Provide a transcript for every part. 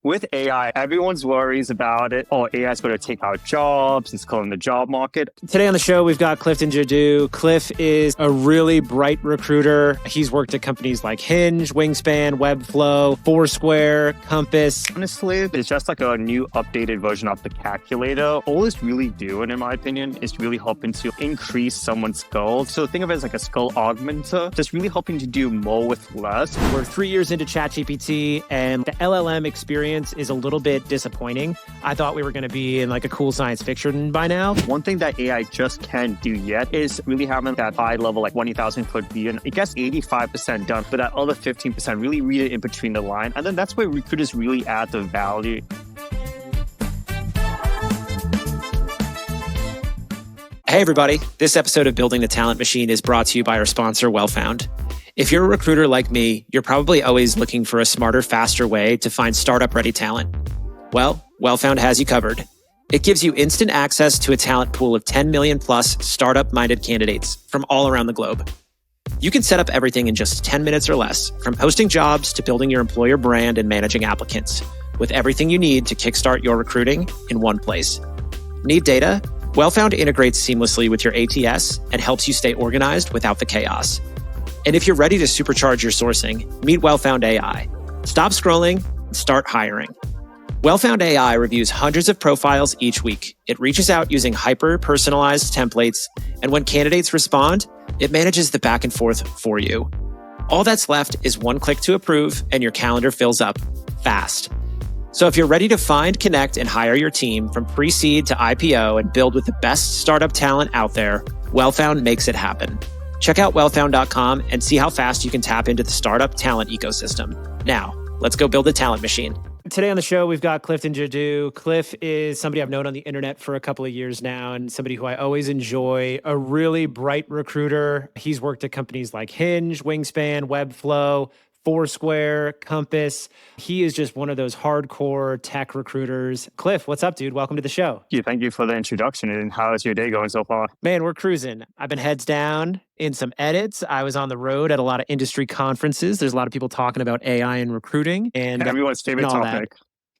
With AI, everyone's worries about it. Oh, AI is going to take our jobs. It's killing the job market. Today on the show, we've got Clifton Jadoo. Cliff is a really bright recruiter. He's worked at companies like Hinge, Wingspan, Webflow, Foursquare, Compass. Honestly, it's just like a new updated version of the calculator. All it's really doing, in my opinion, is really helping to increase someone's skills. So think of it as like a skill augmenter, just really helping to do more with less. We're 3 years into ChatGPT, and the LLM experience is a little bit disappointing. I thought we were going to be in like a cool science fiction by now. One thing that AI just can't do yet is really having that high level, like 20,000 foot view. And it gets 85% done, but that other 15% really read it in between the line. And then that's where recruiters really add the value. Hey everybody, this episode of Building the Talent Machine is brought to you by our sponsor, Wellfound. If you're a recruiter like me, you're probably always looking for a smarter, faster way to find startup-ready talent. Well, Wellfound has you covered. It gives you instant access to a talent pool of 10 million plus startup-minded candidates from all around the globe. You can set up everything in just 10 minutes or less, from posting jobs to building your employer brand and managing applicants, with everything you need to kickstart your recruiting in one place. Need data? Wellfound integrates seamlessly with your ATS and helps you stay organized without the chaos. And if you're ready to supercharge your sourcing, meet Wellfound AI. Stop scrolling and start hiring. Wellfound AI reviews hundreds of profiles each week. It reaches out using hyper-personalized templates, and when candidates respond, it manages the back and forth for you. All that's left is one click to approve, and your calendar fills up fast. So if you're ready to find, connect, and hire your team from pre-seed to IPO and build with the best startup talent out there, Wellfound makes it happen. Check out wellfound.com and see how fast you can tap into the startup talent ecosystem. Now, let's go build a talent machine. Today on the show, we've got Clifton Jadoo. Cliff is somebody I've known on the internet for a couple of years now and somebody who I always enjoy, a really bright recruiter. He's worked at companies like Hinge, Wingspan, Webflow, Foursquare, Compass. He is just one of those hardcore tech recruiters. Cliff, what's up, dude? Welcome to the show. Thank you for the introduction. And how is your day going so far? Man, we're cruising. I've been heads down in some edits. I was on the road at a lot of industry conferences. There's a lot of people talking about AI and recruiting. And everyone's favorite topic.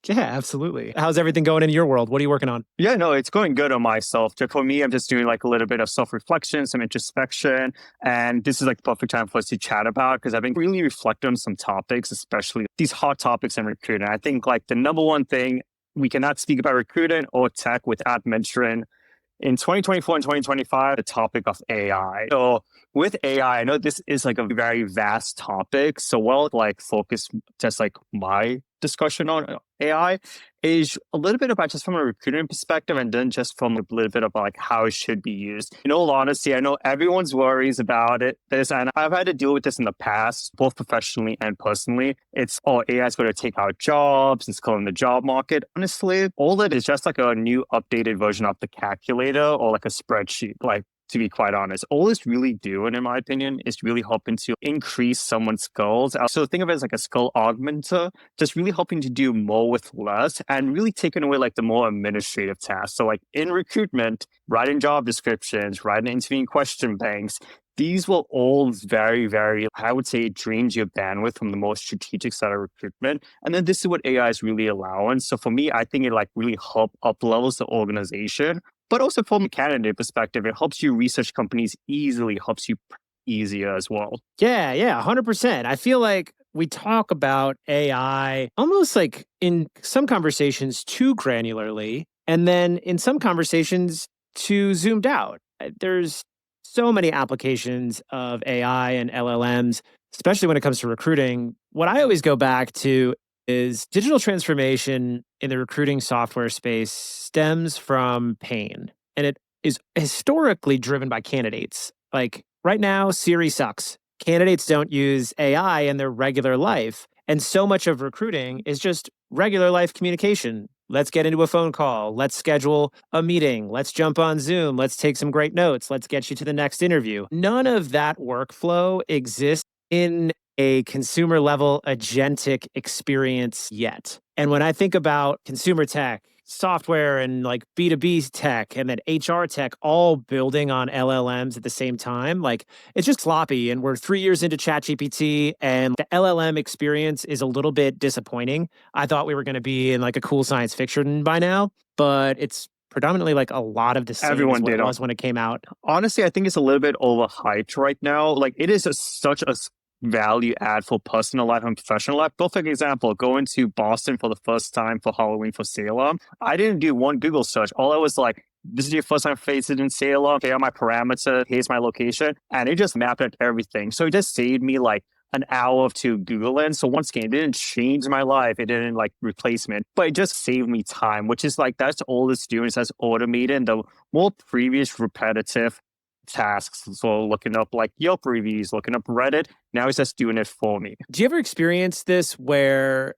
Yeah, absolutely. How's everything going in your world? What are you working on? Yeah, no, it's going good on myself. For me, I'm just doing like a little bit of self-reflection, some introspection. And this is like the perfect time for us to chat about because I've been really reflecting on some topics, especially these hot topics in recruiting. I think like the number one thing, we cannot speak about recruiting or tech without mentioning in 2024 and 2025, the topic of AI. So with AI, I know this is like a very vast topic. So we'll like focus just like my discussion on AI is a little bit about just from a recruiting perspective and then just from a little bit about like how it should be used. In all honesty, I know everyone's worries about this, and I've had to deal with this in the past, both professionally and personally. It's, oh, AI is going to take our jobs, it's killing the job market. Honestly, all that is just like a new updated version of the calculator or like a spreadsheet. Like, to be quite honest, all it's really doing, in my opinion, is really helping to increase someone's skills. So think of it as like a skill augmenter, just really helping to do more with less and really taking away like the more administrative tasks. So like in recruitment, writing job descriptions, writing interviewing question banks, these will all very, very, I would say, drains your bandwidth from the more strategic side of recruitment. And then this is what AI is really allowing. So for me, I think it like really up levels the organization. But also from a candidate perspective, it helps you research companies easily, helps you easier as well. Yeah, 100%. I feel like we talk about AI almost like in some conversations too granularly, and then in some conversations too zoomed out. There's so many applications of AI and LLMs, especially when it comes to recruiting. What I always go back to is digital transformation in the recruiting software space stems from pain. And it is historically driven by candidates. Like right now, Siri sucks. Candidates don't use AI in their regular life. And so much of recruiting is just regular life communication. Let's get into a phone call. Let's schedule a meeting. Let's jump on Zoom. Let's take some great notes. Let's get you to the next interview. None of that workflow exists in a consumer level agentic experience yet. And when I think about consumer tech, software and like B2B tech and then HR tech all building on LLMs at the same time, like it's just sloppy. And we're 3 years into ChatGPT and the LLM experience is a little bit disappointing. I thought we were going to be in like a cool science fiction by now, but it's predominantly like a lot of the same as Everyone what it did. was when it came out. Honestly, I think it's a little bit overhyped right now. Like it is such a value add for personal life and professional life. Perfect example, going to Boston for the first time for Halloween for Salem. I didn't do one Google search. All I was like, this is your first time facing in Salem. Here are my parameters. Here's my location. And it just mapped out everything. So it just saved me like an hour to Google in. So once again, it didn't change my life. It didn't like replace me, but it just saved me time, which is like, that's all it's doing is that's automated the more previous repetitive tasks. So looking up like Yelp reviews, looking up Reddit, now it's just doing it for me. Do you ever experience this where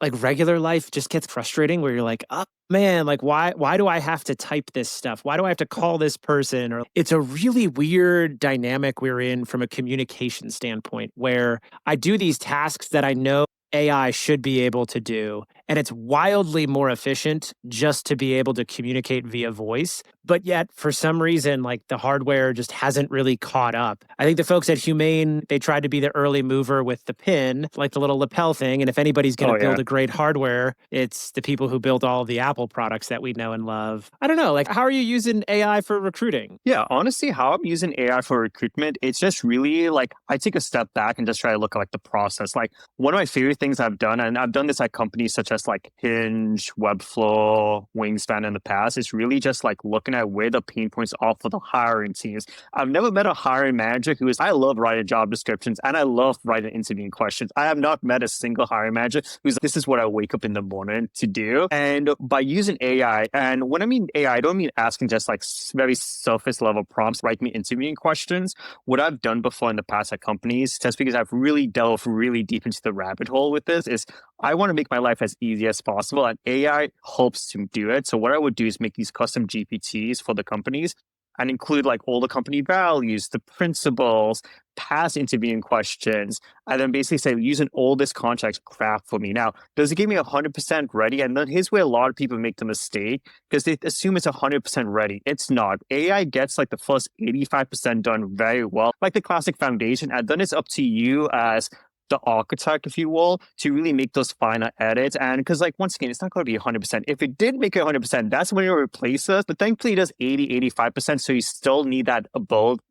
like regular life just gets frustrating where you're like, oh man, like why do I have to type this stuff? Why do I have to call this person? Or it's a really weird dynamic we're in from a communication standpoint where I do these tasks that I know AI should be able to do. And it's wildly more efficient just to be able to communicate via voice. But yet, for some reason, like the hardware just hasn't really caught up. I think the folks at Humane, they tried to be the early mover with the pin, like the little lapel thing. And if anybody's going to build a great hardware, it's the people who built all the Apple products that we know and love. I don't know, like how are you using AI for recruiting? Yeah, honestly, how I'm using AI for recruitment, it's just really like I take a step back and just try to look at like the process. Like one of my favorite things I've done, and I've done this at companies such as like Hinge, Webflow, Wingspan in the past, is really just like looking at where the pain points are for the hiring teams. I've never met a hiring manager who is, I love writing job descriptions and I love writing interviewing questions. I have not met a single hiring manager who's, this is what I wake up in the morning to do. And by using AI, and when I mean AI, I don't mean asking just like very surface level prompts, write me interviewing questions. What I've done before in the past at companies, just because I've really delved really deep into the rabbit hole with this, is I want to make my life as easy as possible, and AI helps to do it. So what I would do is make these custom GPTs for the companies and include like all the company values, the principles, past interviewing questions, and then basically say, using all this context, craft for me. Now, does it give me 100% ready? And then here's where a lot of people make the mistake because they assume it's 100% ready. It's not. AI gets like the first 85% done very well, like the classic foundation, and then it's up to you as the architect, if you will, to really make those final edits. And because like, once again, it's not going to be 100%. If it did make it 100%, that's when it'll replace us. But thankfully it does 80-85%. So you still need that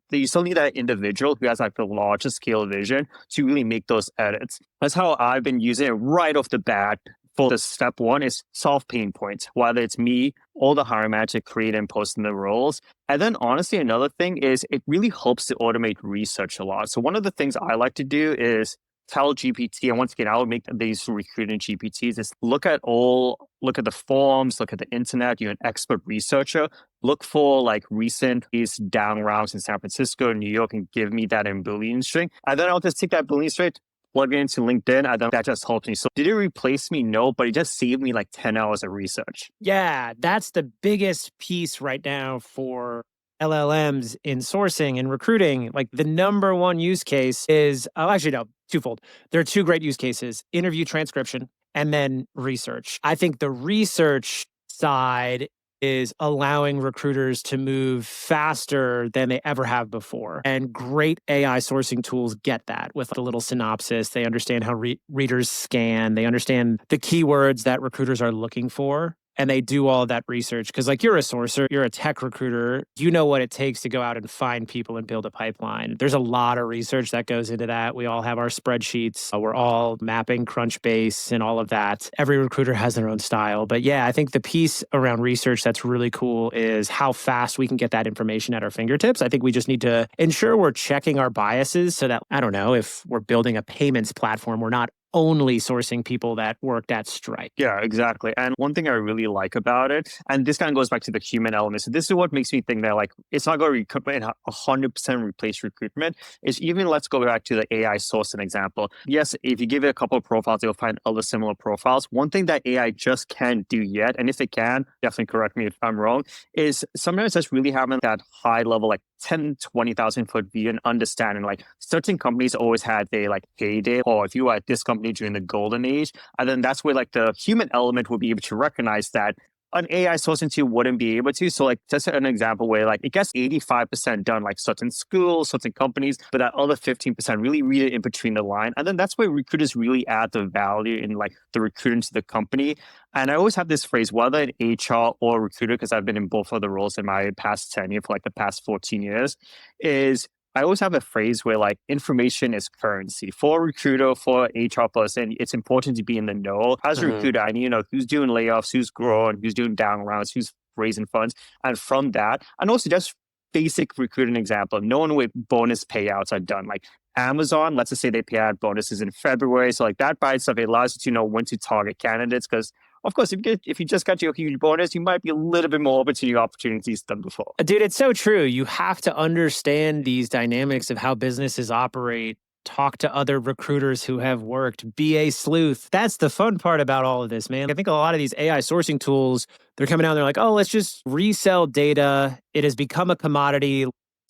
you still need that individual who has like the larger scale vision to really make those edits. That's how I've been using it right off the bat. For the step one is solve pain points, whether it's me or the hiring manager create and posting the roles. And then honestly, another thing is it really helps to automate research a lot. So one of the things I like to do is tell GPT, and once again, I would make these recruiting GPTs, is look at the forums, look at the internet, you're an expert researcher, look for like recent these down rounds in San Francisco, New York, and give me that in Boolean string. And then I'll just take that Boolean string, plug it into LinkedIn, and then that just helps me. So did it replace me? No, but it just saved me like 10 hours of research. Yeah, that's the biggest piece right now for LLMs in sourcing and recruiting. Like the number one use case is, actually, no, twofold. There are two great use cases: interview transcription and then research. I think the research side is allowing recruiters to move faster than they ever have before. And great AI sourcing tools get that with a little synopsis. They understand how readers scan. They understand the keywords that recruiters are looking for. And they do all of that research. Because like you're a sourcer, you're a tech recruiter, you know what it takes to go out and find people and build a pipeline. There's a lot of research that goes into that. We all have our spreadsheets. We're all mapping Crunchbase and all of that. Every recruiter has their own style. But yeah, I think the piece around research that's really cool is how fast we can get that information at our fingertips. I think we just need to ensure we're checking our biases so that, I don't know, if we're building a payments platform, we're not only sourcing people that worked at Stripe. Yeah, exactly. And one thing I really like about it, and this kind of goes back to the human element. So this is what makes me think that like it's not going to 100% replace recruitment. Is even, let's go back to the AI sourcing example. Yes, if you give it a couple of profiles, you'll find other similar profiles. One thing that AI just can't do yet, and if it can, definitely correct me if I'm wrong, is sometimes just really having that high level, like 10, 20,000 foot view and understanding. Like certain companies always had their like heyday, or if you were at this company during the golden age, and then that's where like the human element will be able to recognize that an AI sourcing tool wouldn't be able to. So like just an example where like it gets 85% done, like certain schools, certain companies, but that other 15% really read it in between the line. And then that's where recruiters really add the value in like the recruiting to the company. And I always have this phrase, whether in HR or recruiter, because I've been in both of the roles in my past tenure for like the past 14 years, is I always have a phrase where like information is currency. For a recruiter, for an HR person, it's important to be in the know. As a recruiter, I need to know who's doing layoffs, who's growing, who's doing down rounds, who's raising funds. And from that, and also just basic recruiting example, knowing what bonus payouts are done. Like Amazon, let's just say they pay out bonuses in February. So like that by itself, it allows you to know when to target candidates because of course, if you just got your huge bonus, you might be a little bit more open to new opportunities than before. Dude, it's so true. You have to understand these dynamics of how businesses operate. Talk to other recruiters who have worked. Be a sleuth. That's the fun part about all of this, man. I think a lot of these AI sourcing tools, they're coming out and they're like, oh, let's just resell data. It has become a commodity.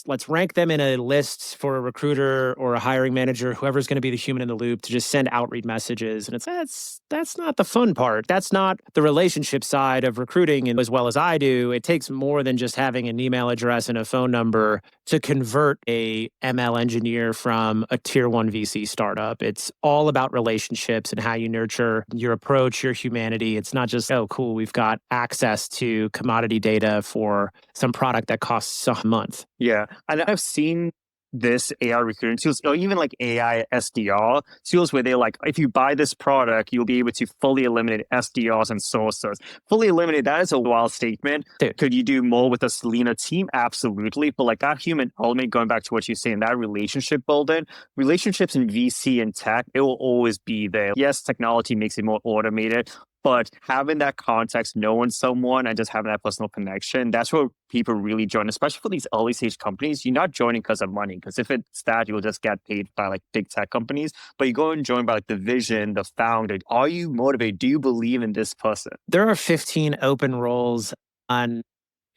Let's rank them in a list for a recruiter or a hiring manager, whoever's going to be the human in the loop, to just send outreach messages. And that's not the fun part. That's not the relationship side of recruiting. And as well as I do, it takes more than just having an email address and a phone number to convert a ML engineer from a tier 1 VC startup. It's all about relationships and how you nurture your approach, your humanity. It's not just, oh, cool, we've got access to commodity data for some product that costs a month. Yeah. And I've seen this AI recruiting tools, or even like AI SDR tools where they're like, if you buy this product, you'll be able to fully eliminate SDRs and sourcers. Fully eliminate, that is a wild statement. Dude. Could you do more with a leaner team? Absolutely. But like that human element, going back to what you're saying, that relationship building, relationships in VC and tech, it will always be there. Yes, technology makes it more automated, but having that context, knowing someone and just having that personal connection, that's where people really join, especially for these early stage companies. You're not joining because of money, because if it's that, you'll just get paid by like big tech companies. But you go and join by like the vision, the founder. Are you motivated? Do you believe in this person? There are 15 open roles on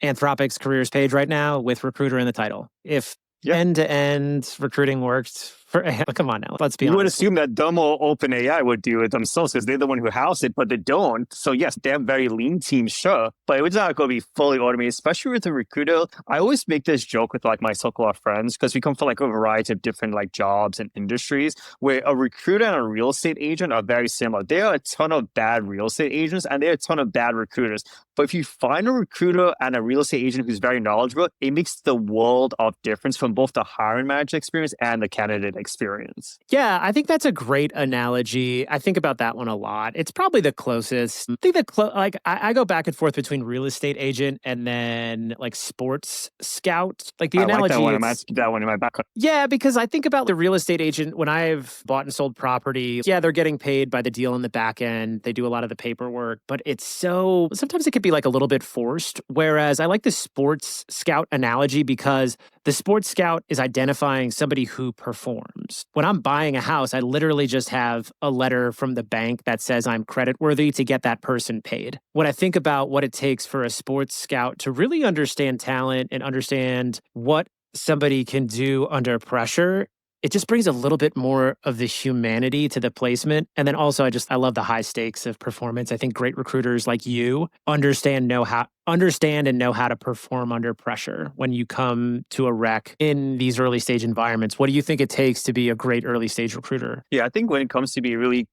Anthropic's careers page right now with recruiter in the title. If end-to-end recruiting worked for, come on now, let's be honest. You would assume that them or OpenAI would do it themselves because they're the one who house it, but they don't. So yes, they're very lean teams, sure, but it's not going to be fully automated, especially with a recruiter. I always make this joke with like my circle of friends because we come from like a variety of different like jobs and industries where a recruiter and a real estate agent are very similar. There are a ton of bad real estate agents and there are a ton of bad recruiters. But if you find a recruiter and a real estate agent who's very knowledgeable, it makes the world of difference from both the hiring manager experience and the candidate experience. Yeah, I think that's a great analogy. I think about that one a lot. It's probably the closest. I think I go back and forth between real estate agent and then like sports scout. Like the analogy. I like that one. Keep that one in my back. Yeah, because I think about the real estate agent when I've bought and sold property. Yeah, they're getting paid by the deal in the back end. They do a lot of the paperwork, but sometimes it could be like a little bit forced. Whereas I like the sports scout analogy because the sports scout is identifying somebody who performs. When I'm buying a house, I literally just have a letter from the bank that says I'm creditworthy to get that person paid. When I think about what it takes for a sports scout to really understand talent and understand what somebody can do under pressure, it just brings a little bit more of the humanity to the placement. And then also, I love the high stakes of performance. I think great recruiters like you understand and know how to perform under pressure when you come to a rec in these early stage environments. What do you think it takes to be a great early stage recruiter? Yeah, I think when it comes to be a really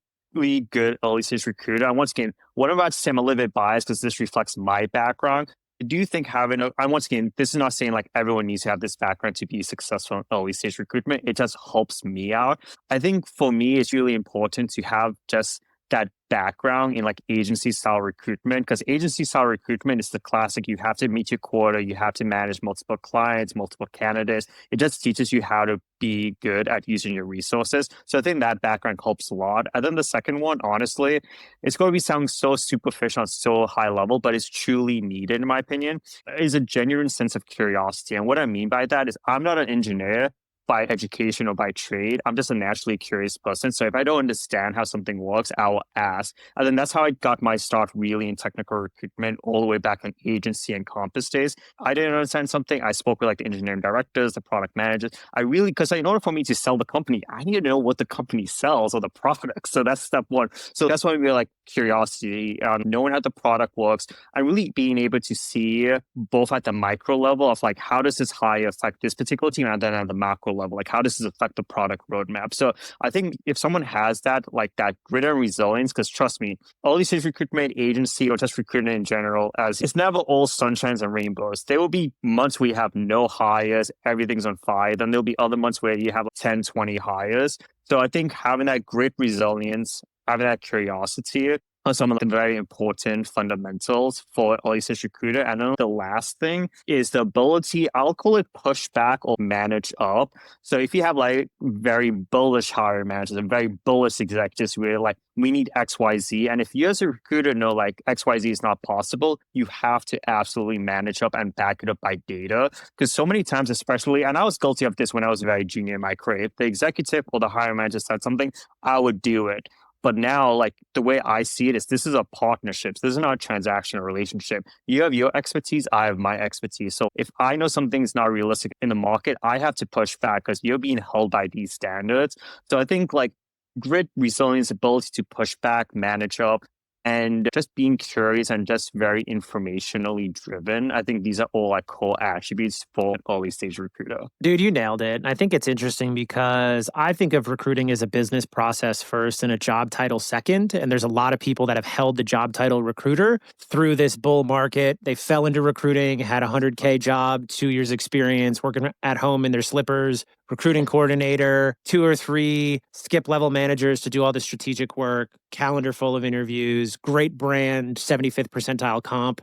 good early stage recruiter, and once again, what I'm about to say, I'm a little bit biased because this reflects my background. I do think once again, this is not saying like everyone needs to have this background to be successful in early stage recruitment. It just helps me out. I think for me, it's really important to have just that background in like agency style recruitment, because agency style recruitment is the classic. You have to meet your quota, you have to manage multiple clients, multiple candidates. It just teaches you how to be good at using your resources. So I think that background helps a lot. And then the second one, honestly, it's going to be sounding so superficial and so high level, but it's truly needed in my opinion, is a genuine sense of curiosity. And what I mean by that is I'm not an engineer by education or by trade. I'm just a naturally curious person. So if I don't understand how something works, I will ask. And then that's how I got my start really in technical recruitment all the way back in agency and Compass days. I didn't understand something. I spoke with like the engineering directors, the product managers. Because in order for me to sell the company, I need to know what the company sells or the product. So that's step one. So that's why we're like, curiosity, knowing how the product works, and really being able to see both at the micro level of like, how does this hire affect this particular team, and then at the macro level, like, how does this affect the product roadmap? So I think if someone has that, like that grit and resilience, because trust me, early stage recruitment agency or just recruitment in general, as it's never all sunshines and rainbows. There will be months where you have no hires, everything's on fire. Then there'll be other months where you have 10, 20 hires. So I think having that grit, resilience, having that curiosity are some of the very important fundamentals for early stage recruiter. And then the last thing is the ability, I'll call it push back or manage up. So if you have like very bullish hiring managers and very bullish executives who are like, we need XYZ. And if you as a recruiter know like XYZ is not possible, you have to absolutely manage up and back it up by data. Because so many times, especially, and I was guilty of this when I was very junior in my career, if the executive or the hiring manager said something, I would do it. But now, like the way I see it is this is a partnership. This is not a transactional relationship. You have your expertise, I have my expertise. So if I know something's not realistic in the market, I have to push back because you're being held by these standards. So I think like grit, resilience, ability to push back, manage up, and just being curious and just very informationally driven. I think these are all like core attributes for an early stage recruiter. Dude, you nailed it. I think it's interesting because I think of recruiting as a business process first and a job title second. And there's a lot of people that have held the job title recruiter through this bull market. They fell into recruiting, had a 100K job, 2 years experience, working at home in their slippers, recruiting coordinator, 2 or 3 skip level managers to do all the strategic work, calendar full of interviews, great brand, 75th percentile comp.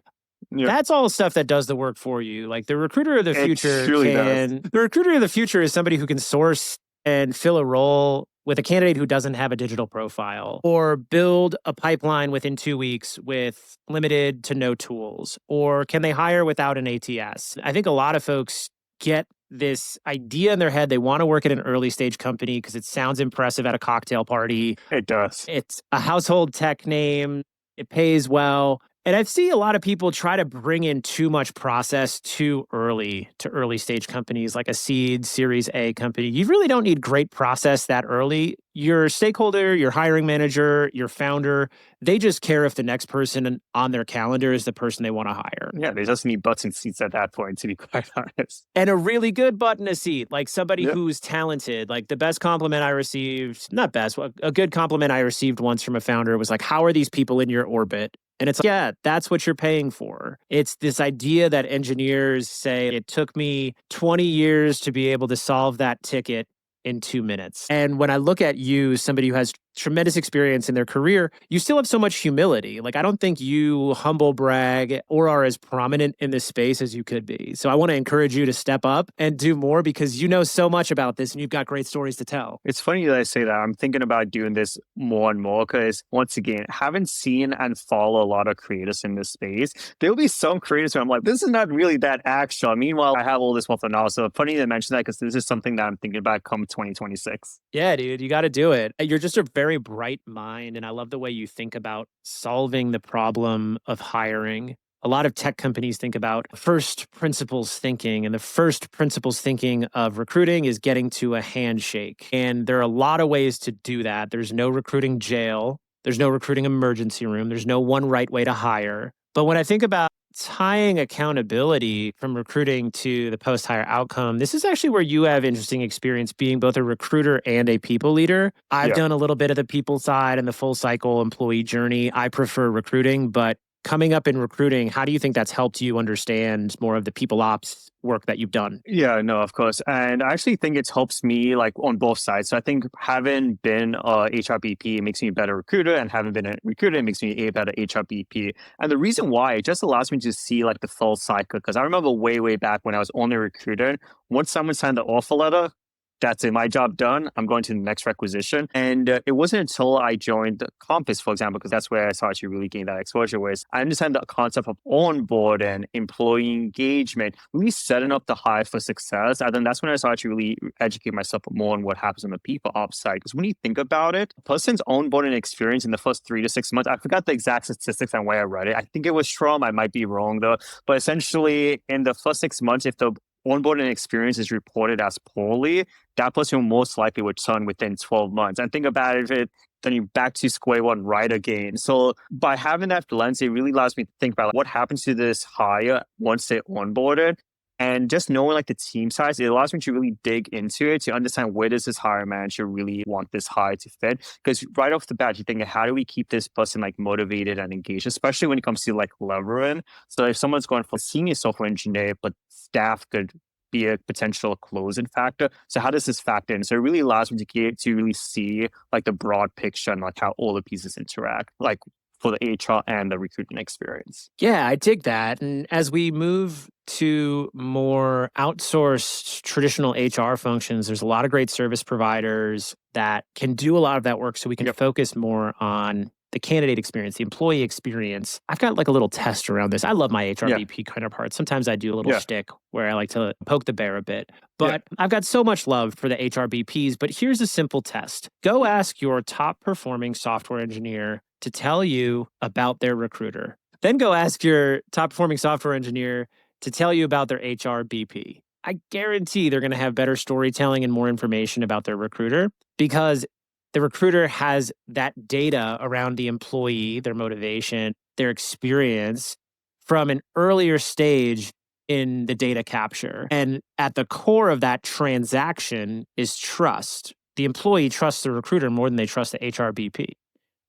Yeah. That's all stuff that does the work for you. Like the recruiter of the future the recruiter of the future is somebody who can source and fill a role with a candidate who doesn't have a digital profile, or build a pipeline within 2 weeks with limited to no tools, or can they hire without an ATS? I think a lot of folks get this idea in their head. They want to work at an early stage company because it sounds impressive at a cocktail party. It does. It's a household tech name. It pays well. And I see a lot of people try to bring in too much process too early to early stage companies like a seed Series A company. You really don't need great process that early. Your stakeholder, your hiring manager, your founder, they just care if the next person on their calendar is the person they want to hire. Yeah, they just need butts and seats at that point, to be quite honest. And a really good butt in a seat, like somebody who's talented. Like the best compliment I received, not best, a good compliment I received once from a founder was like, how are these people in your orbit? And it's like, yeah, that's what you're paying for. It's this idea that engineers say, it took me 20 years to be able to solve that ticket in 2 minutes. And when I look at you, somebody who has tremendous experience in their career, you still have so much humility. Like, I don't think you humble brag or are as prominent in this space as you could be. So I want to encourage you to step up and do more because you know so much about this and you've got great stories to tell. It's funny that I say that. I'm thinking about doing this more and more because, once again, haven't seen and follow a lot of creators in this space. There'll be some creators where I'm like, this is not really that actual. Meanwhile, I have all this wealth of knowledge. So funny to mention that because this is something that I'm thinking about come 2026. Yeah, dude, you got to do it. You're just a very bright mind. And I love the way you think about solving the problem of hiring. A lot of tech companies think about first principles thinking, and the first principles thinking of recruiting is getting to a handshake. And there are a lot of ways to do that. There's no recruiting jail. There's no recruiting emergency room. There's no one right way to hire. But when I think about tying accountability from recruiting to the post-hire outcome, this is actually where you have interesting experience being both a recruiter and a people leader. I've done a little bit of the people side and the full cycle employee journey. I prefer recruiting, but coming up in recruiting, how do you think that's helped you understand more of the people ops work that you've done? Yeah, no, of course. And I actually think it helps me like on both sides. So I think having been a HRBP makes me a better recruiter, and having been a recruiter it makes me a better HRBP. And the reason why, it just allows me to see like the full cycle. Because I remember way back when I was only a recruiter, once someone signed the offer letter, that's it, my job done. I'm going to the next requisition. And it wasn't until I joined Compass, for example, because that's where I started to really gain that exposure, was I understand the concept of onboarding, employee engagement, really setting up the hire for success. And then that's when I started to really educate myself more on what happens on the people ops side. Because when you think about it, a person's onboarding experience in the first 3 to 6 months, I forgot the exact statistics and where I read it. I think it was Strom. I might be wrong though. But essentially, in the first 6 months, if the onboarding experience is reported as poorly, that person will most likely return within 12 months. And think about it, if then you're back to square one right again. So by having that lens, it really allows me to think about what happens to this hire once they're onboarded. And just knowing like the team size, it allows me to really dig into it to understand where does this hiring manager really want this hire to fit. Because right off the bat, you're thinking, how do we keep this person like motivated and engaged, especially when it comes to like leveling. So if someone's going for senior software engineer, but staff could be a potential closing factor. So how does this factor in? So it really allows me to get to really see like the broad picture and like how all the pieces interact, like for the HR and the recruitment experience. Yeah, I dig that. And as we move to more outsourced traditional HR functions, there's a lot of great service providers that can do a lot of that work so we can focus more on the candidate experience, the employee experience. I've got like a little test around this. I love my HRBP counterpart. Sometimes I do a little shtick where I like to poke the bear a bit. But I've got so much love for the HRBPs. But here's a simple test. Go ask your top performing software engineer to tell you about their recruiter. Then go ask your top performing software engineer to tell you about their HRBP. I guarantee they're going to have better storytelling and more information about their recruiter because the recruiter has that data around the employee, their motivation, their experience from an earlier stage in the data capture. And at the core of that transaction is trust. The employee trusts the recruiter more than they trust the HRBP.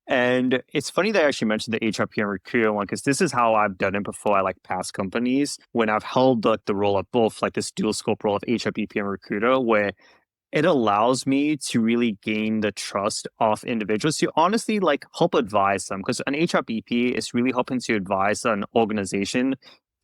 And it's funny that I actually mentioned the HRP and recruiter one, because this is how I've done it before I like past companies when I've held like the role of both like this dual scope role of HRBP and recruiter, where it allows me to really gain the trust of individuals to honestly like help advise them, because an HRBP is really helping to advise an organization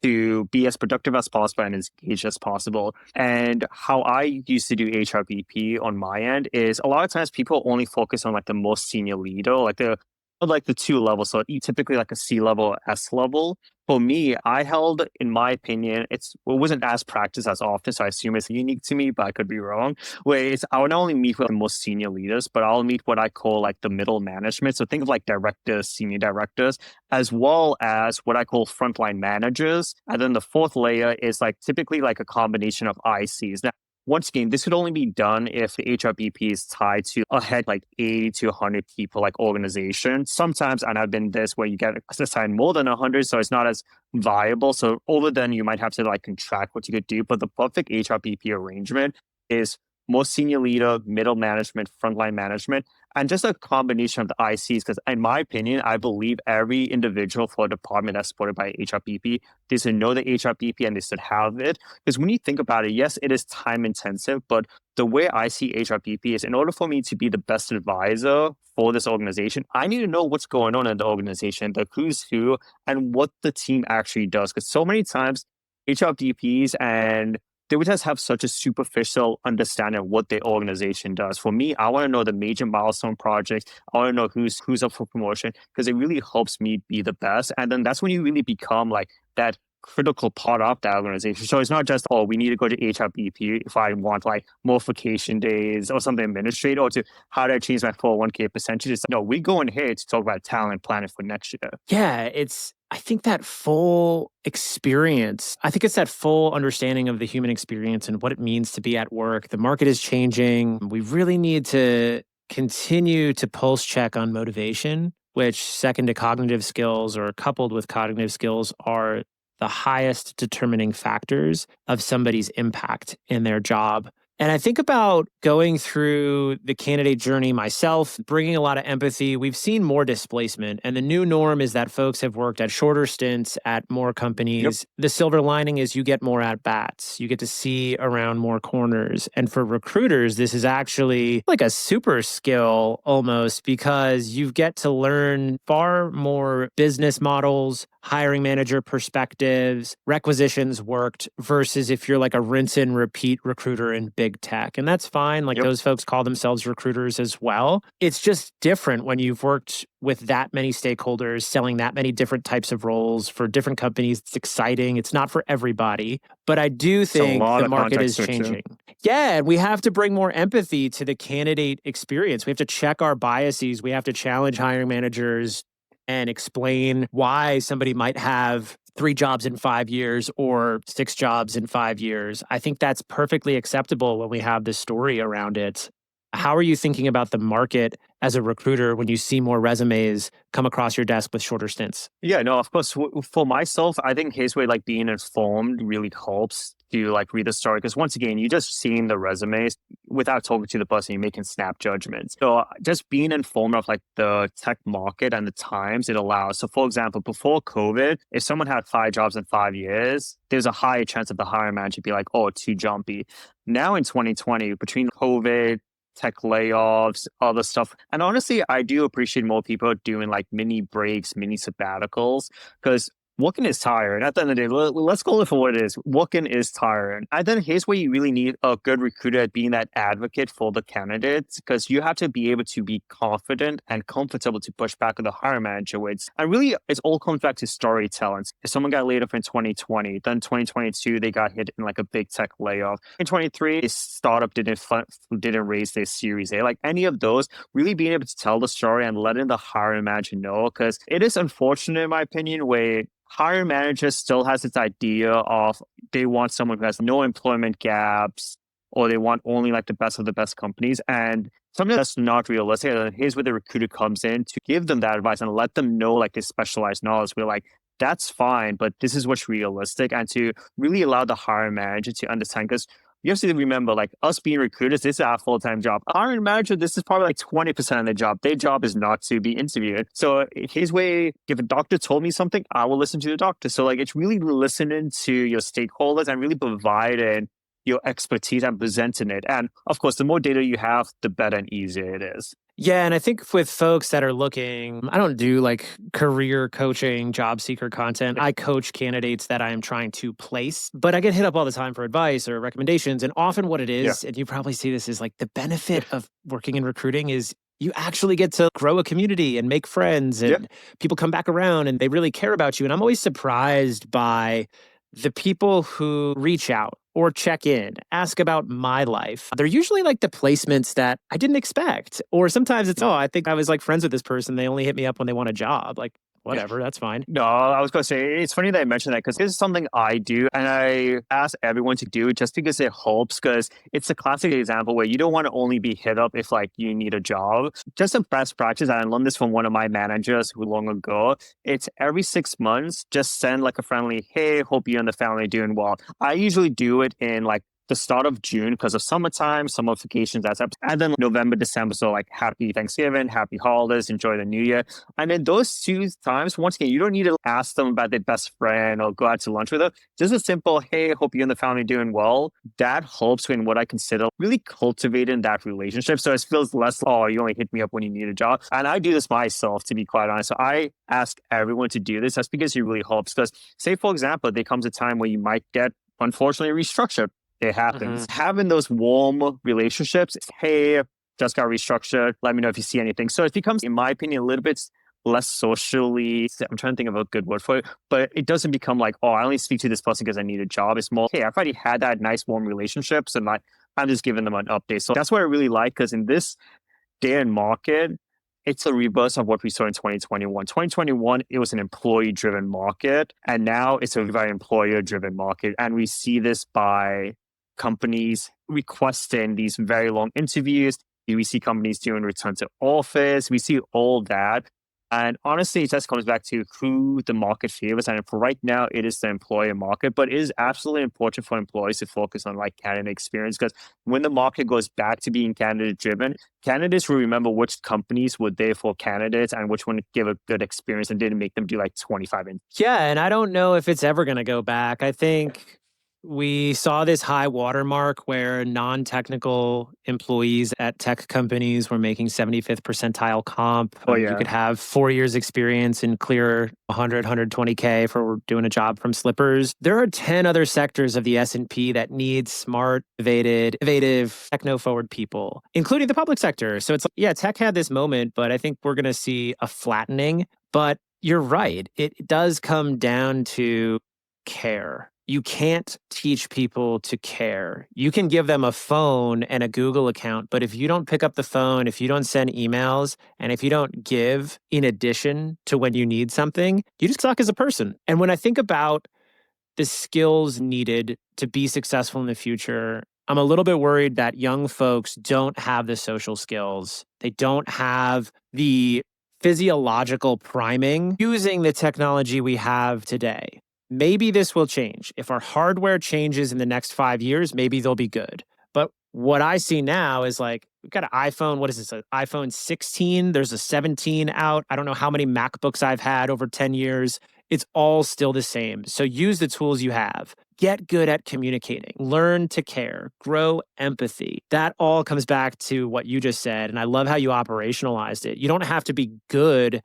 to be as productive as possible and as engaged as possible. And how I used to do HRBP on my end is a lot of times people only focus on like the most senior leader, like the two levels. So typically like a C level or S level. For me, I held, in my opinion, it wasn't as practiced as often, so I assume it's unique to me, but I could be wrong. Where it's I would not only meet with the most senior leaders, but I'll meet what I call like the middle management. So think of like directors, senior directors, as well as what I call frontline managers. And then the fourth layer is like typically like a combination of ICs. Now, once again, this could only be done if the HRBP is tied to a head like 80 to 100 people like organization. Sometimes, and I've been this where you get assigned more than 100, so it's not as viable. So over then you might have to like contract what you could do. But the perfect HRBP arrangement is more senior leader, middle management, frontline management, and just a combination of the ICs. Because in my opinion, I believe every individual for a department that's supported by HRBP, they should know the HRBP and they should have it. Because when you think about it, yes, it is time intensive, but the way I see HRBP is in order for me to be the best advisor for this organization, I need to know what's going on in the organization, the who's who, and what the team actually does. Because so many times HRBPs and they would just have such a superficial understanding of what their organization does. For me, I want to know the major milestone projects. I want to know who's up for promotion, because it really helps me be the best. And then that's when you really become like that critical part of that organization. So it's not just, oh, we need to go to HRBP if I want like more vacation days or something administrative, or to how do I change my 401k percentages. No, we're going here to talk about talent planning for next year. Yeah, I think that full experience, I think it's that full understanding of the human experience and what it means to be at work. The market is changing. We really need to continue to pulse check on motivation, which second to cognitive skills or coupled with cognitive skills are the highest determining factors of somebody's impact in their job. And I think about going through the candidate journey myself, bringing a lot of empathy. We've seen more displacement, and the new norm is that folks have worked at shorter stints at more companies. The silver lining is you get more at bats. You get to see around more corners. And for recruiters, this is actually like a super skill almost, because you get to learn far more business models, hiring manager perspectives, requisitions worked, versus if you're like a rinse and repeat recruiter in big tech. And that's fine. Like those folks call themselves recruiters as well. It's just different when you've worked with that many stakeholders, selling that many different types of roles for different companies. It's exciting. It's not for everybody. But I do think the market is changing. Yeah, and we have to bring more empathy to the candidate experience. We have to check our biases. We have to challenge hiring managers and explain why somebody might have 3 jobs in 5 years or 6 jobs in 5 years. I think that's perfectly acceptable when we have this story around it. How are you thinking about the market as a recruiter when you see more resumes come across your desk with shorter stints? Yeah, no, of course. For myself, I think his way, like being informed, really helps to like read the story. Because once again, you just seeing the resumes without talking to the person, you're making snap judgments. So just being informed of like the tech market and the times it allows. So, for example, before COVID, if someone had 5 jobs in 5 years, there's a higher chance of the hiring manager be like, "Oh, too jumpy." Now in 2020, between COVID, tech layoffs, other stuff. And honestly, I do appreciate more people doing like mini breaks, mini sabbaticals, because working is tiring. At the end of the day, let's call it for what it is. Working is tiring. And then here's where you really need a good recruiter at being that advocate for the candidates, because you have to be able to be confident and comfortable to push back on the hiring manager with. And really, it all comes back to storytelling. If someone got laid off in 2020, then 2022, they got hit in like a big tech layoff. In 23, a startup didn't raise their Series A. Like any of those, really being able to tell the story and letting the hiring manager know, because it is unfortunate, in my opinion, where hiring manager still has this idea of they want someone who has no employment gaps, or they want only like the best of the best companies. And something that's not realistic. And here's where the recruiter comes in to give them that advice and let them know like this specialized knowledge. We're like, that's fine, but this is what's realistic. And to really allow the hiring manager to understand, because you have to remember, like us being recruiters, this is our full-time job. Hiring manager, this is probably like 20% of their job. Their job is not to be interviewed. So his way, if a doctor told me something, I will listen to the doctor. So like it's really listening to your stakeholders and really providing your expertise and presenting it. And of course, the more data you have, the better and easier it is. Yeah, and I think with folks that are looking, I don't do like career coaching, job seeker content. I coach candidates that I am trying to place, but I get hit up all the time for advice or recommendations. And often what it is, and you probably see this, is like the benefit of working in recruiting is you actually get to grow a community and make friends, and people come back around and they really care about you. And I'm always surprised by the people who reach out or check in, ask about my life. They're usually like the placements that I didn't expect. Or sometimes it's, oh, I think I was like friends with this person. They only hit me up when they want a job. Like, whatever, that's fine. No, I was going to say, it's funny that I mentioned that because this is something I do and I ask everyone to do just because it helps, because it's a classic example where you don't want to only be hit up if like you need a job. Just a best practice, and I learned this from one of my managers who long ago. It's every 6 months, just send like a friendly, hey, hope you and the family are doing well. I usually do it in like the start of June because of summertime, summer vacations, that's up. And then November, December. So like happy Thanksgiving, happy holidays, enjoy the new year. And then those 2 times, once again, you don't need to ask them about their best friend or go out to lunch with them. Just a simple, hey, hope you and the family doing well. That helps in what I consider really cultivating that relationship. So it feels less, oh, you only hit me up when you need a job. And I do this myself, to be quite honest. So I ask everyone to do this. That's because it really helps. Because say, for example, there comes a time where you might get, unfortunately, restructured. It happens. Having those warm relationships, hey, just got restructured. Let me know if you see anything. So it becomes, in my opinion, a little bit less socially, I'm trying to think of a good word for it, but it doesn't become like, oh, I only speak to this person because I need a job. It's more, hey, I've already had that nice warm relationships and like, I'm just giving them an update. So that's what I really like, because in this day and market, it's a reverse of what we saw in 2021. 2021, it was an employee-driven market, and now it's a very employer-driven market. And we see this by companies requesting these very long interviews. We see companies doing return to office. We see all that. And honestly, it just comes back to who the market favors. And for right now, it is the employer market, but it is absolutely important for employees to focus on like candidate experience, because when the market goes back to being candidate driven, candidates will remember which companies were there for candidates and which one give a good experience and didn't make them do like 25 interviews. Yeah, and I don't know if it's ever going to go back. I think we saw this high watermark where non-technical employees at tech companies were making 75th percentile comp. You could have 4 years experience and clear 100, 120K for doing a job from Slippers. There are 10 other sectors of the S&P that need smart, innovative, techno-forward people, including the public sector. So it's like, yeah, tech had this moment, but I think we're going to see a flattening. But you're right. It does come down to care. You can't teach people to care. You can give them a phone and a Google account, but if you don't pick up the phone, if you don't send emails, and if you don't give in addition to when you need something, you just suck as a person. And when I think about the skills needed to be successful in the future, I'm a little bit worried that young folks don't have the social skills. They don't have the physiological priming using the technology we have today. Maybe this will change. If our hardware changes in the next 5 years, maybe they'll be good. But what I see now is like, we've got an iPhone. What is this? An iPhone 16. There's a 17 out. I don't know how many MacBooks I've had over 10 years. It's all still the same. So use the tools you have. Get good at communicating. Learn to care. Grow empathy. That all comes back to what you just said. And I love how you operationalized it. You don't have to be good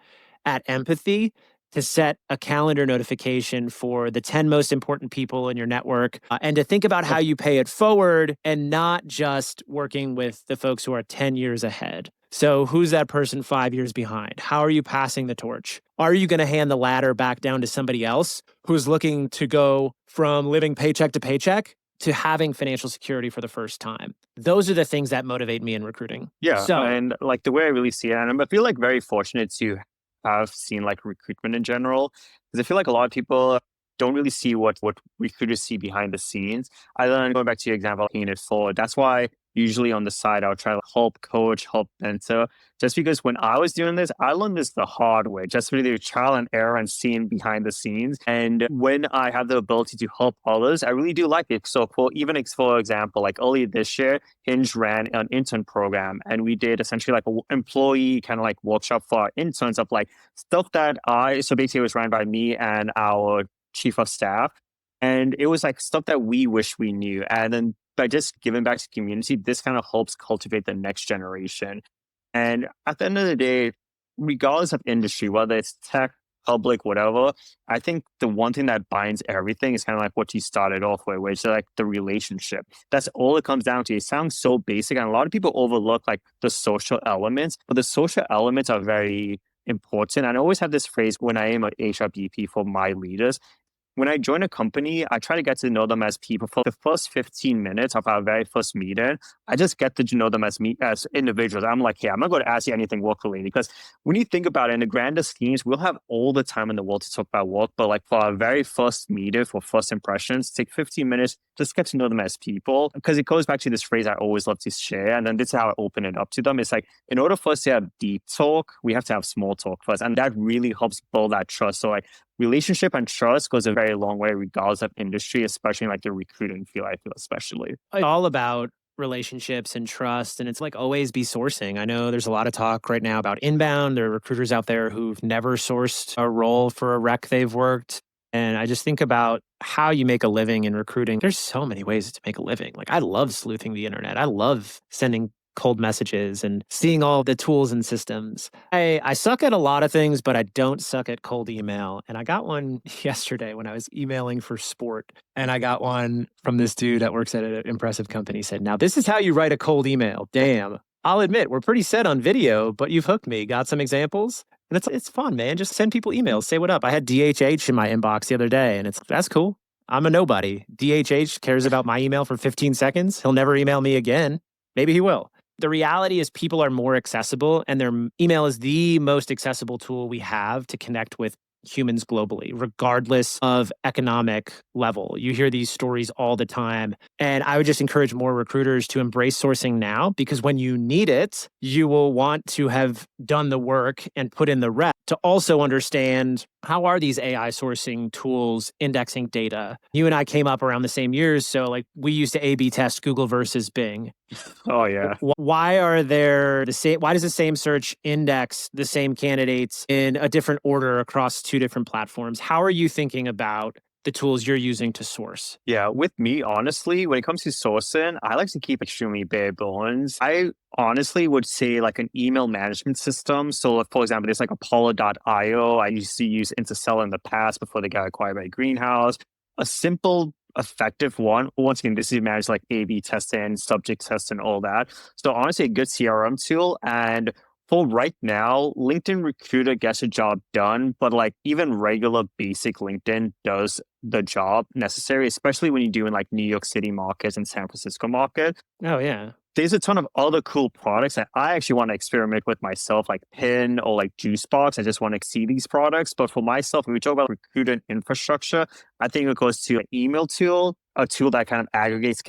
at empathy to set a calendar notification for the 10 most important people in your network and to think about how you pay it forward and not just working with the folks who are 10 years ahead. So who's that person 5 years behind? How are you passing the torch? Are you going to hand the ladder back down to somebody else who's looking to go from living paycheck to paycheck to having financial security for the first time? Those are the things that motivate me in recruiting. Yeah, So and like the way I really see it, and I feel like very fortunate to have seen like recruitment in general, because I feel like a lot of people don't really see what recruiters see behind the scenes. I then going back to your example, paying it forward. That's why usually on the side I'll try to help coach, help mentor. Just because when I was doing this, I learned this the hard way, just really trial and error and seeing behind the scenes. And when I have the ability to help others, I really do like it. So for example, like earlier this year, Hinge ran an intern program, and we did essentially like an employee kind of like workshop for our interns of like stuff that so basically it was ran by me and our chief of staff. And it was like stuff that we wish we knew. And then by just giving back to the community, this kind of helps cultivate the next generation. And at the end of the day, regardless of industry, whether it's tech, public, whatever, I think the one thing that binds everything is kind of like what you started off with, which is like the relationship. That's all it comes down to. It sounds so basic, and a lot of people overlook like the social elements, but the social elements are very important. And I always have this phrase when I am an HR BP for my leaders. When I join a company, I try to get to know them as people. For the first 15 minutes of our very first meeting, I just get to know them as individuals. I'm like, hey, I'm not going to ask you anything work related, because when you think about it in the grander schemes, we'll have all the time in the world to talk about work. But like for our very first meeting, for first impressions, take 15 minutes, just get to know them as people. Because it goes back to this phrase I always love to share. And then this is how I open it up to them. It's like, in order for us to have deep talk, we have to have small talk first. And that really helps build that trust. So like, relationship and trust goes a very long way regardless of industry, especially in like the recruiting field, I feel especially. it's all about relationships and trust. And it's like always be sourcing. I know there's a lot of talk right now about inbound. There are recruiters out there who've never sourced a role for a rec they've worked. And I just think about how you make a living in recruiting. There's so many ways to make a living. Like I love sleuthing the internet. I love sending cold messages and seeing all the tools and systems. I suck at a lot of things, but I don't suck at cold email. And I got one yesterday when I was emailing for sport. And I got one from this dude that works at an impressive company. He said, now this is how you write a cold email. Damn. I'll admit, we're pretty set on video, but you've hooked me. Got some examples? And it's fun, man. Just send people emails. Say what up. I had DHH in my inbox the other day, and that's cool. I'm a nobody. DHH cares about my email for 15 seconds. He'll never email me again. Maybe he will. The reality is people are more accessible, and their email is the most accessible tool we have to connect with humans globally, regardless of economic level. You hear these stories all the time. And I would just encourage more recruiters to embrace sourcing now, because when you need it, you will want to have done the work and put in the rep to also understand how are these AI sourcing tools indexing data. You and I came up around the same years. So like we used to A/B test Google versus Bing. Oh yeah. Why are there the same? Why does the same search index the same candidates in a different order across two different platforms? How are you thinking about the tools you're using to source? Yeah, with me, honestly, when it comes to sourcing, I like to keep extremely bare bones. I honestly would say like an email management system. So, like, for example, there's like Apollo.io. I used to use Intercell in the past before they got acquired by Greenhouse. A simple, effective one. Once again, this is managed like A/B testing, subject testing, all that. So, honestly, a good CRM tool. And for right now, LinkedIn Recruiter gets a job done, but like even regular basic LinkedIn does the job necessary, especially when you're doing like New York City markets and San Francisco market. Oh, yeah. There's a ton of other cool products that I actually want to experiment with myself, like Pin or like Juicebox. I just want to see these products. But for myself, when we talk about recruiting infrastructure, I think it goes to an email tool, a tool that kind of aggregates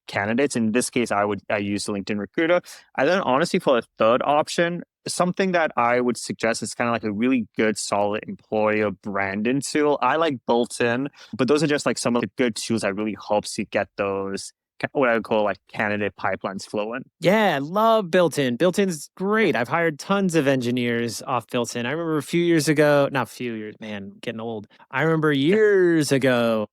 candidates. In this case, I use LinkedIn Recruiter. And then honestly, for a third option, something that I would suggest is kind of like a really good, solid employer branding tool. I like Built-in, but those are just like some of the good tools that really helps you get those what I would call like candidate pipelines flowing. Yeah, I love Built-in. Built-in's great. I've hired tons of engineers off Built-in. I remember a few years ago, not a few years, man, getting old. I remember years ago,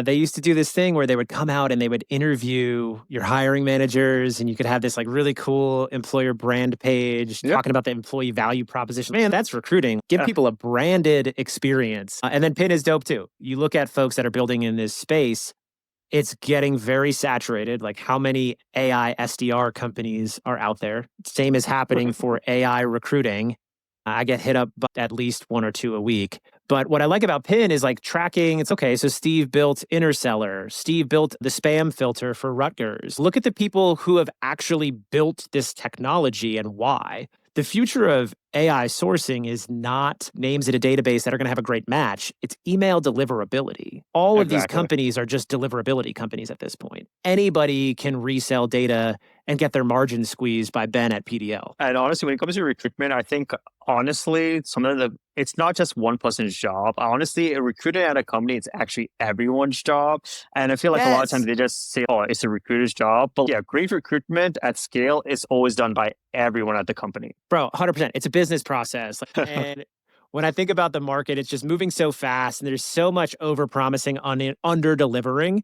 they used to do this thing where they would come out and they would interview your hiring managers, and you could have this like really cool employer brand page Yep. talking about the employee value proposition. Man, that's recruiting. Give people a branded experience. And then Pin is dope too. You look at folks that are building in this space, it's getting very saturated. Like how many AI SDR companies are out there? Same is happening for AI recruiting. I get hit up by at least one or two a week. But what I like about Pin is like tracking. It's okay. So Steve built Interseller. Steve built the spam filter for Rutgers. Look at the people who have actually built this technology and why. The future of AI sourcing is not names in a database that are going to have a great match. It's email deliverability. All of these companies are just deliverability companies at this point. Anybody can resell data and get their margin squeezed by Ben at PDL. And honestly, when it comes to recruitment, I think honestly, it's not just one person's job. Honestly, a recruiter at a company, it's actually everyone's job. And I feel like a lot of times they just say, oh, it's a recruiter's job. But yeah, great recruitment at scale is always done by everyone at the company. Bro, 100%. It's a business process. And when I think about the market, it's just moving so fast and there's so much over-promising, under-delivering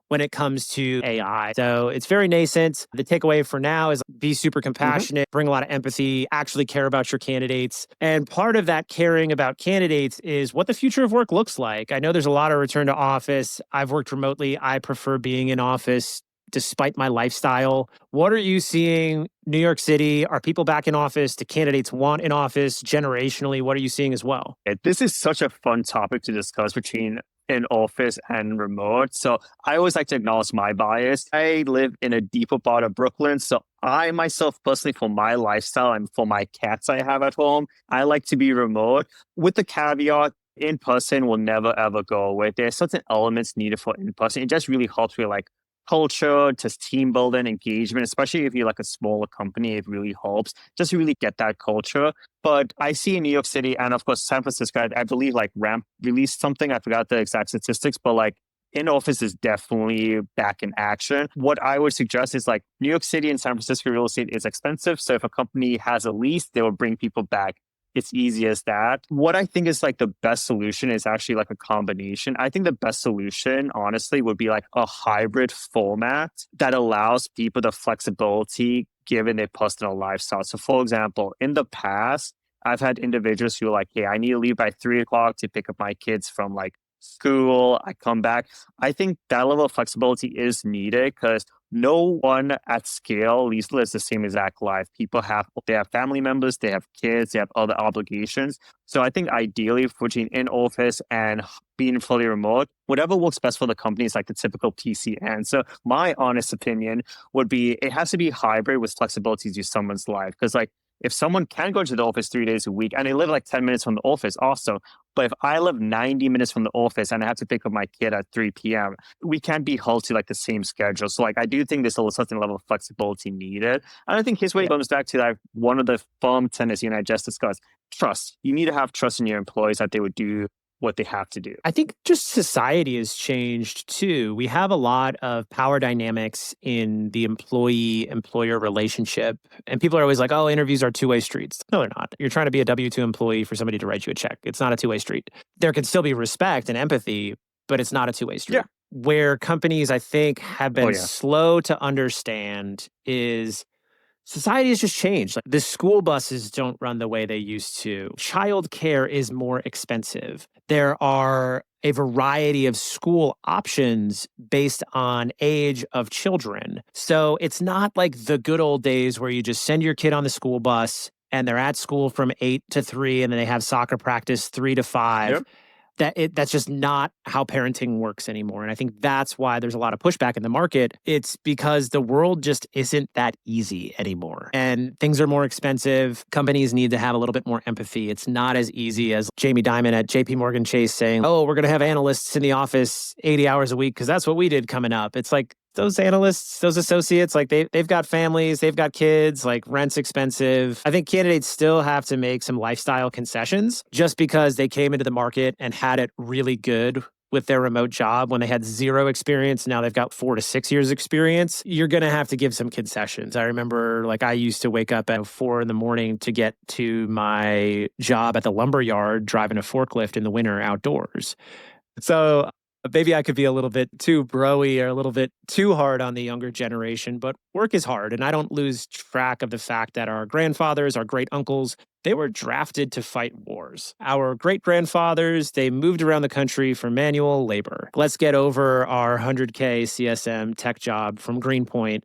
when it comes to AI. So it's very nascent. The takeaway for now is be super compassionate, bring a lot of empathy, actually care about your candidates. And part of that caring about candidates is what the future of work looks like. I know there's a lot of return to office. I've worked remotely. I prefer being in office despite my lifestyle. What are you seeing? New York City, are people back in office? Do candidates want in office generationally? What are you seeing as well? This is such a fun topic to discuss between in office and remote. So I always like to acknowledge my bias. I live in a deeper part of Brooklyn. So I myself personally, for my lifestyle and for my cats I have at home, I like to be remote with the caveat in person will never ever go away. There's certain elements needed for in person. It just really helps with like culture, just team building, engagement, especially if you're like a smaller company, it really helps just to really get that culture. But I see in New York City and of course San Francisco, I believe like Ramp released something. I forgot the exact statistics, but like in office is definitely back in action. What I would suggest is like New York City and San Francisco real estate is expensive. So if a company has a lease, they will bring people back. It's easy as that. What I think is like the best solution is actually like a combination. I think the best solution, honestly, would be like a hybrid format that allows people the flexibility given their personal lifestyle. So for example, in the past, I've had individuals who are like, hey, I need to leave by 3:00 to pick up my kids from like school. I come back. I think that level of flexibility is needed because no one at scale lives the same exact life. They have family members, they have kids, they have other obligations. So I think ideally between in office and being fully remote, whatever works best for the company is like the typical PC answer. My honest opinion would be it has to be hybrid with flexibility to someone's life. Because like if someone can go to the office 3 days a week and they live like 10 minutes from the office, awesome. But if I live 90 minutes from the office and I have to pick up my kid at 3 p.m., we can't be held to like the same schedule. So like I do think there's a certain level of flexibility needed. And I think here's where it comes back to like one of the firm tenets you and I just discussed. Trust. You need to have trust in your employees that they would do what they have to do. I think just society has changed too. We have a lot of power dynamics in the employee-employer relationship. And people are always like, oh, interviews are two-way streets. No, they're not. You're trying to be a W-2 employee for somebody to write you a check. It's not a two-way street. There can still be respect and empathy, but it's not a two-way street. Yeah. Where companies, I think, have been slow to understand is society has just changed. Like the school buses don't run the way they used to. Childcare is more expensive. There are a variety of school options based on age of children. So it's not like the good old days where you just send your kid on the school bus and they're at school from 8 to 3 and then they have soccer practice 3 to 5. Yep. That's just not how parenting works anymore. And I think that's why there's a lot of pushback in the market. It's because the world just isn't that easy anymore. And things are more expensive. Companies need to have a little bit more empathy. It's not as easy as Jamie Dimon at JP Morgan Chase saying, oh, we're going to have analysts in the office 80 hours a week because that's what we did coming up. It's like, those analysts, those associates, like they've got families, they've got kids, like rent's expensive. I think candidates still have to make some lifestyle concessions just because they came into the market and had it really good with their remote job when they had zero experience. Now they've got 4 to 6 years experience. You're going to have to give some concessions. I remember like I used to wake up at 4 in the morning to get to my job at the lumber yard, driving a forklift in the winter outdoors. So maybe I could be a little bit too broy or a little bit too hard on the younger generation, but work is hard. And I don't lose track of the fact that our grandfathers, our great uncles, they were drafted to fight wars. Our great grandfathers, they moved around the country for manual labor. Let's get over our 100K CSM tech job from Greenpoint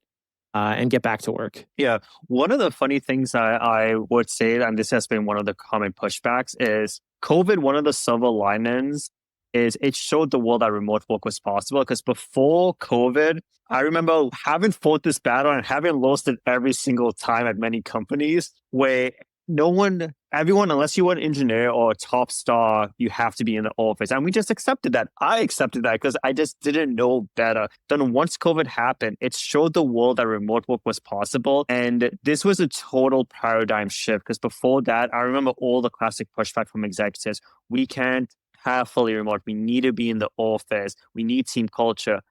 and get back to work. Yeah. One of the funny things I would say, and this has been one of the common pushbacks, is COVID, one of the silver linings is it showed the world that remote work was possible. Because before COVID, I remember having fought this battle and having lost it every single time at many companies where everyone, unless you were an engineer or a top star, you have to be in the office. And we just accepted that. I accepted that because I just didn't know better. Then once COVID happened, it showed the world that remote work was possible. And this was a total paradigm shift because before that, I remember all the classic pushback from executives. We can't have fully remote. We need to be in the office. We need team culture.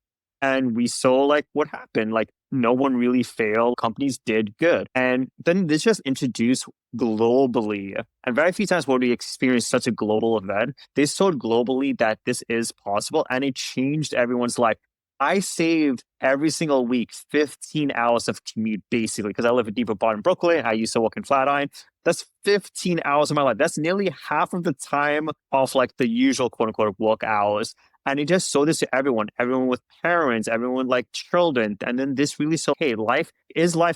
And we saw like what happened. Like no one really failed. Companies did good. And then this just introduced globally. And very few times when we experience such a global event, they showed globally that this is possible. And it changed everyone's life. I saved every single week 15 hours of commute, basically, because I live in Depot Bar in Brooklyn. I used to work in Flatiron. That's 15 hours of my life. That's nearly half of the time of like the usual quote unquote work hours. And it just showed this to everyone with parents, everyone like children. And then this really showed, hey, life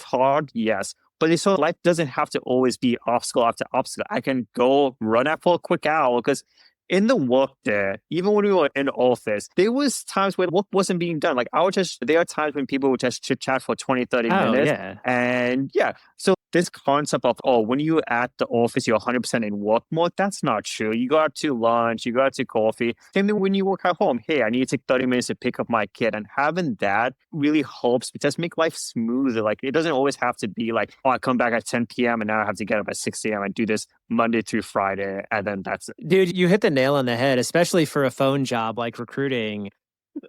hard? Yes. But it showed life doesn't have to always be obstacle after obstacle. I can go run out for a quick hour because in the work there, even when we were in the office, there was times where work wasn't being done. Like there are times when people would just chit chat for 20, 30 minutes. Yeah. And yeah, so this concept of, when you're at the office, you're 100% in work mode, that's not true. You go out to lunch, you go out to coffee. Same thing when you work at home. Hey, I need to take 30 minutes to pick up my kid. And having that really helps just make life smoother. Like it doesn't always have to be like, I come back at 10 p.m. and now I have to get up at 6 a.m. and do this Monday through Friday. And then that's it. Dude, you hit the nail on the head, especially for a phone job like recruiting.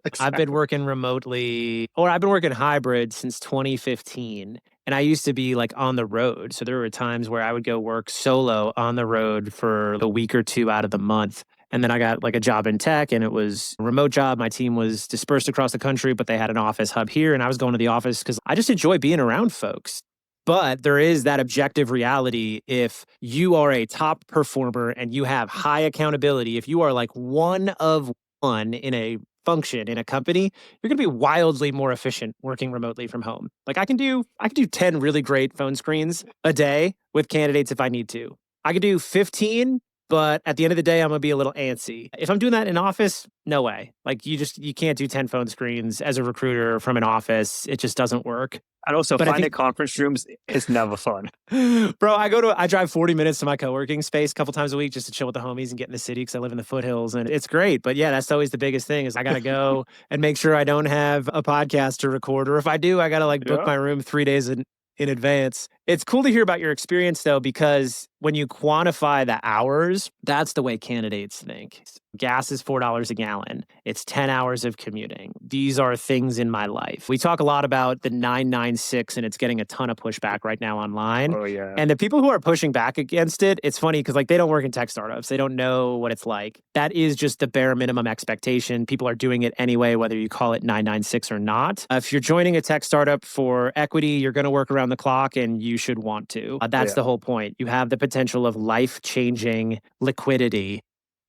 Exactly. I've been working remotely, or I've been working hybrid since 2015. And I used to be like on the road. So there were times where I would go work solo on the road for a week or two out of the month. And then I got like a job in tech and it was a remote job. My team was dispersed across the country, but they had an office hub here. And I was going to the office because I just enjoy being around folks. But there is that objective reality. If you are a top performer and you have high accountability, if you are like one of one in a function in a company, you're going to be wildly more efficient working remotely from home. Like I can do 10 really great phone screens a day with candidates if I need to. I could do 15, but at the end of the day, I'm going to be a little antsy. If I'm doing that in office, no way. Like you can't do 10 phone screens as a recruiter from an office. It just doesn't work. And also finding conference rooms is never fun. Bro, I drive 40 minutes to my co-working space a couple times a week just to chill with the homies and get in the city because I live in the foothills and it's great. But yeah, that's always the biggest thing is I got to go and make sure I don't have a podcast to record. Or if I do, I got to like book my room 3 days in advance. It's cool to hear about your experience though, because when you quantify the hours, that's the way candidates think. Gas is $4 a gallon. It's 10 hours of commuting. These are things in my life. We talk a lot about the 996 and it's getting a ton of pushback right now online. Oh, yeah. And the people who are pushing back against it, it's funny because like they don't work in tech startups. They don't know what it's like. That is just the bare minimum expectation. People are doing it anyway, whether you call it 996 or not. If you're joining a tech startup for equity, you're going to work around the clock and you should want to. That's the whole point. You have the potential of life-changing liquidity.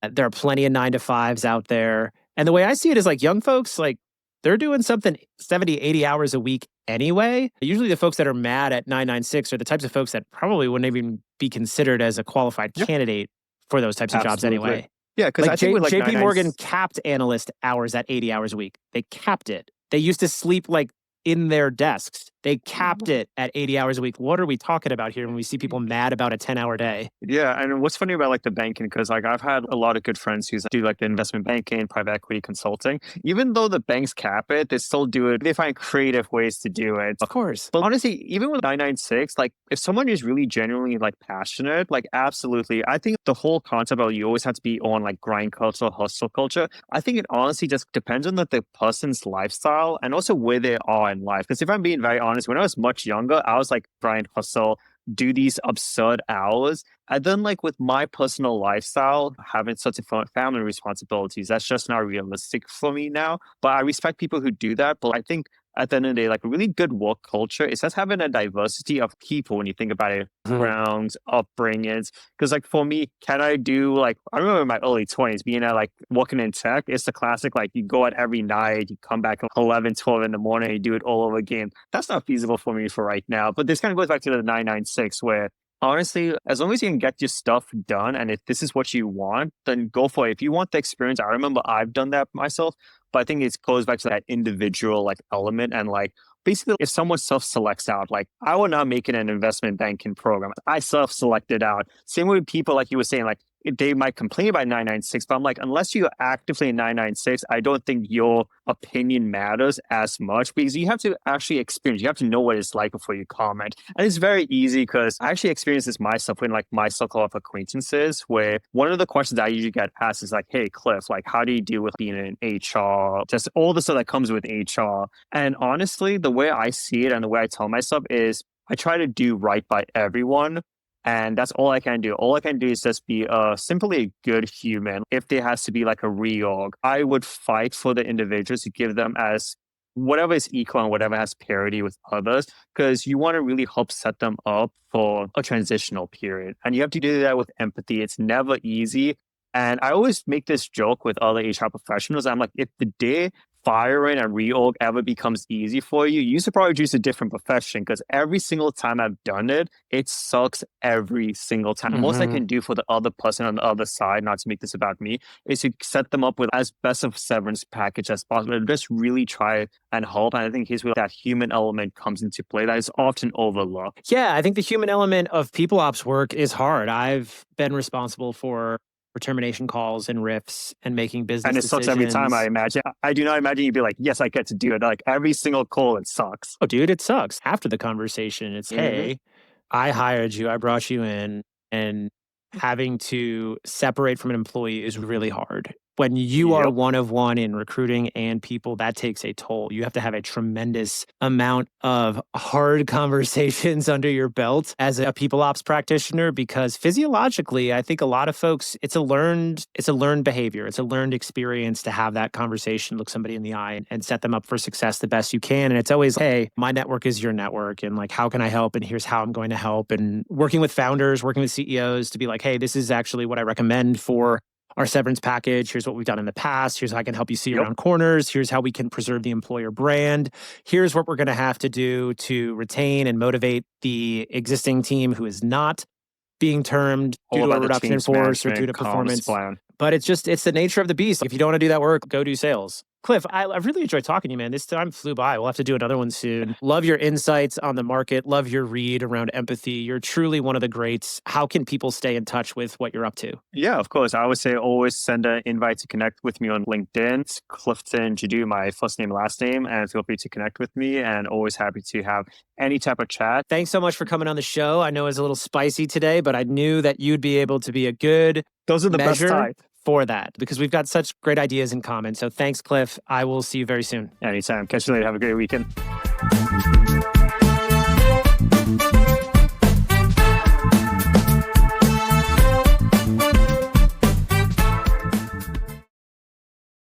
There are plenty of 9-to-5s out there. And the way I see it is like young folks, like they're doing something 70, 80 hours a week anyway. Usually the folks that are mad at 996 are the types of folks that probably wouldn't even be considered as a qualified candidate for those types of jobs anyway. Yeah, because like I think with JP Morgan capped analyst hours at 80 hours a week. They capped it. They used to sleep like in their desks. They capped it at 80 hours a week. What are we talking about here when we see people mad about a 10-hour day? Yeah, and what's funny about like the banking, because like I've had a lot of good friends who do like the investment banking, private equity consulting. Even though the banks cap it, they still do it. They find creative ways to do it. Of course. But honestly, even with 996, like if someone is really genuinely like passionate, like absolutely. I think the whole concept of you always have to be on like grind culture, hustle culture. I think it honestly just depends on the person's lifestyle and also where they are in life. Because if I'm being very honest, when I was much younger, I was like grind, hustle, do these absurd hours. And then, like with my personal lifestyle, having such a family responsibilities, that's just not realistic for me now. But I respect people who do that. But I think at the end of the day, like a really good work culture is just having a diversity of people when you think about it, backgrounds, upbringings. Because like for me, can I do like, I remember in my early 20s being at like working in tech, it's the classic, like you go out every night, you come back at 11, 12 in the morning, you do it all over again. That's not feasible for me for right now. But this kind of goes back to the 996 where honestly, as long as you can get your stuff done and if this is what you want, then go for it. If you want the experience, I remember I've done that myself, but I think it goes back to that individual like element and like basically if someone self-selects out, like I would not make it an investment banking program. I self-selected out. Same with people like you were saying, like they might complain about 996, but I'm like, unless you're actively in 996, I don't think your opinion matters as much because you have to actually experience, you have to know what it's like before you comment. And it's very easy because I actually experienced this myself in like my circle of acquaintances where one of the questions I usually get asked is like, hey, Cliff, like, how do you deal with being in HR? Just all the stuff that comes with HR. And honestly, the way I see it and the way I tell myself is I try to do right by everyone. And that's all I can do. All I can do is just be simply a good human. If there has to be like a reorg, I would fight for the individuals to give them as whatever is equal and whatever has parity with others, because you want to really help set them up for a transitional period. And you have to do that with empathy. It's never easy. And I always make this joke with other HR professionals. I'm like, if the day firing and reorg ever becomes easy for you, you should probably choose a different profession because every single time I've done it, it sucks every single time. The most I can do for the other person on the other side, not to make this about me, is to set them up with as best of severance package as possible. Just really try and help. And I think here's where that human element comes into play that is often overlooked. Yeah, I think the human element of people ops work is hard. I've been responsible for termination calls and riffs and making business and it decisions. sucks every time, I imagine. I do not imagine you'd be like, yes, I get to do it. Like every single call, it sucks. Oh, dude, it sucks. After the conversation, it's, hey, I hired you, I brought you in, and having to separate from an employee is really hard. When you are one of one in recruiting and people, that takes a toll. You have to have a tremendous amount of hard conversations under your belt as a people ops practitioner, because physiologically, I think a lot of folks, it's a learned behavior. It's a learned experience to have that conversation, look somebody in the eye and set them up for success the best you can. And it's always, hey, my network is your network. And like, how can I help? And here's how I'm going to help. And working with founders, working with CEOs to be like, hey, this is actually what I recommend for our severance package. Here's what we've done in the past. Here's how I can help you see around corners. Here's how we can preserve the employer brand. Here's what we're going to have to do to retain and motivate the existing team who is not being termed due to a reduction in force or due to performance. But it's the nature of the beast. If you don't want to do that work, go do sales. Cliff, I've really enjoyed talking to you, man. This time flew by. We'll have to do another one soon. Love your insights on the market. Love your read around empathy. You're truly one of the greats. How can people stay in touch with what you're up to? Yeah, of course. I would say always send an invite to connect with me on LinkedIn. It's Clifton Jadoo, my first name, last name, and feel free to connect with me and always happy to have any type of chat. Thanks so much for coming on the show. I know it's a little spicy today, but I knew that you'd be able to be a good Those are the best type for that, because we've got such great ideas in common. So thanks, Cliff. I will see you very soon. Anytime. Catch you later. Have a great weekend.